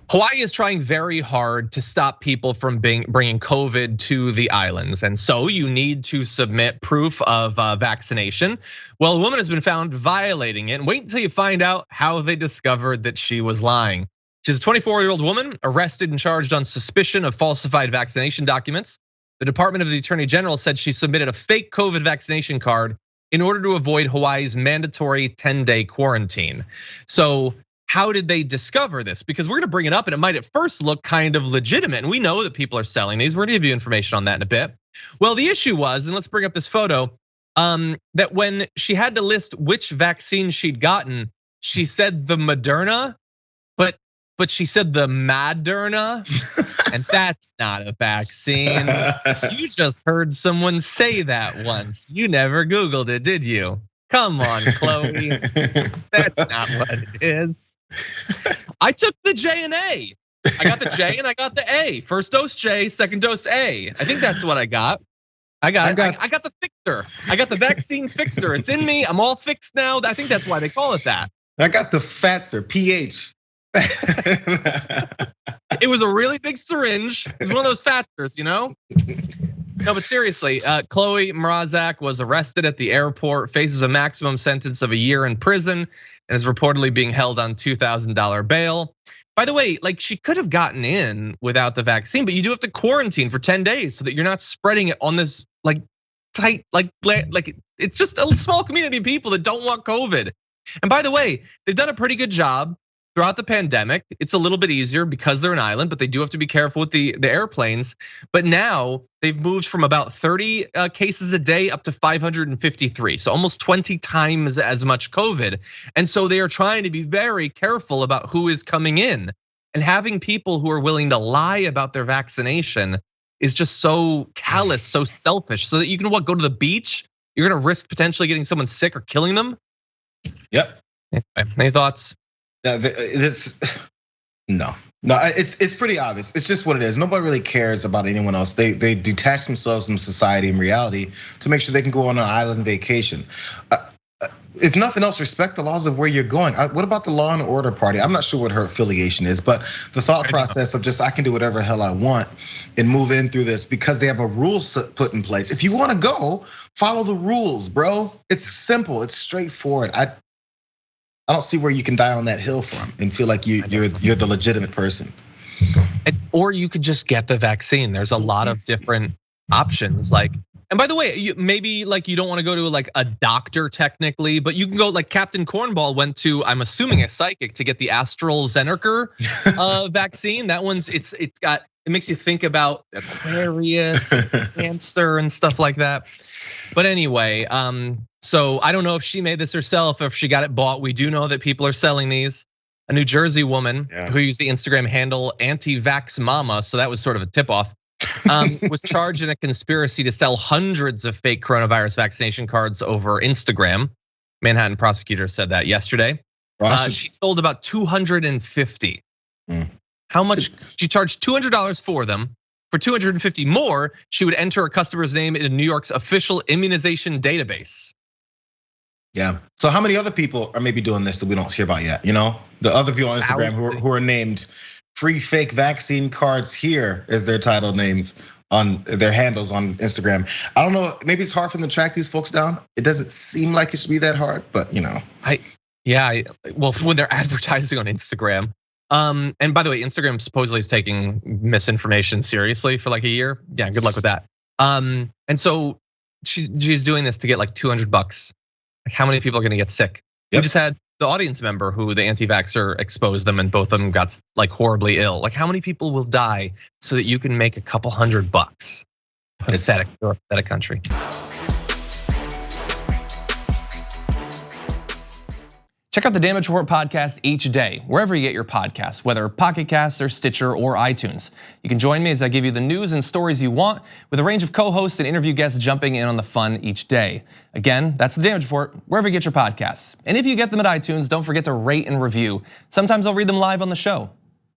Hawaii is trying very hard to stop people from bringing COVID to the islands. And so you need to submit proof of vaccination. Well, a woman has been found violating it. And wait until you find out how they discovered that she was lying. She's a 24-year-old woman arrested and charged on suspicion of falsified vaccination documents. The Department of the Attorney General said she submitted a fake COVID vaccination card in order to avoid Hawaii's mandatory 10-day quarantine. So how did they discover this? Because we're gonna bring it up and it might at first look kind of legitimate. And we know that people are selling these. We're gonna give you information on that in a bit. Well, the issue was, and let's bring up this photo, that when she had to list which vaccine she'd gotten, she said the Moderna, but she said the Maderna, and that's not a vaccine. You just heard someone say that once. You never Googled it, did you? Come on, Chloe. That's not what it is. I took the J and A. I got the J and I got the A. First dose J, second dose A. I think that's what I got. I got the fixer. I got the vaccine fixer. It's in me. I'm all fixed now. I think that's why they call it that. I got the fatser, PH. It was a really big syringe. It was one of those fatsers, you know? No, but seriously, Chloe Mrozak was arrested at the airport, faces a maximum sentence of a year in prison, and is reportedly being held on $2,000 bail. By the way, like she could have gotten in without the vaccine, but you do have to quarantine for 10 days so that you're not spreading it on this like tight, like it's just a small community of people that don't want COVID. And by the way, they've done a pretty good job throughout the pandemic. It's a little bit easier because they're an island, but they do have to be careful with the airplanes. But now they've moved from about 30 cases a day up to 553. So almost 20 times as much COVID. And so they are trying to be very careful about who is coming in. And having people who are willing to lie about their vaccination is just so callous, so selfish, so that you can go to the beach. You're gonna risk potentially getting someone sick or killing them. Yep. Anyway, any thoughts? No, it's pretty obvious. It's just what it is. Nobody really cares about anyone else. They detach themselves from society and reality to make sure they can go on an island vacation. If nothing else, respect the laws of where you're going. What about the Law and Order Party? I'm not sure what her affiliation is, but the thought process of just I can do whatever hell I want and move in through this because they have a rule put in place. If you want to go, follow the rules, bro. It's simple. It's straightforward. I don't see where you can die on that hill from and feel like you're the legitimate person. Or you could just get the vaccine. There's a lot of different options. Like, and by the way, maybe like you don't want to go to like a doctor technically, but you can go like Captain Cornball went to, I'm assuming a psychic to get the AstraZeneca vaccine. That one's it makes you think about Aquarius, and cancer and stuff like that. But anyway, so I don't know if she made this herself or if she got it bought. We do know that people are selling these. A New Jersey woman who used the Instagram handle anti-vax mama, so that was sort of a tip off, was charged in a conspiracy to sell hundreds of fake coronavirus vaccination cards over Instagram. Manhattan prosecutor said that yesterday. She sold about 250. How much? She charged $200 for them. For 250 more, she would enter a customer's name in New York's official immunization database. Yeah. So how many other people are maybe doing this that we don't hear about yet? You know, the other people on Instagram who are named free fake vaccine cards here as their title names on their handles on Instagram. I don't know. Maybe it's hard for them to track these folks down. It doesn't seem like it should be that hard, but you know. Well, when they're advertising on Instagram. And by the way, Instagram supposedly is taking misinformation seriously for like a year. Yeah, good luck with that. And so she's doing this to get like $200. Like how many people are gonna get sick? We just had the audience member who the anti-vaxxer exposed them and both of them got like horribly ill. Like how many people will die so that you can make a couple $100? Pathetic country. Check out the Damage Report podcast each day, wherever you get your podcasts, whether Pocket Casts or Stitcher or iTunes. You can join me as I give you the news and stories you want with a range of co-hosts and interview guests jumping in on the fun each day. Again, that's the Damage Report, wherever you get your podcasts. And if you get them at iTunes, don't forget to rate and review. Sometimes I'll read them live on the show.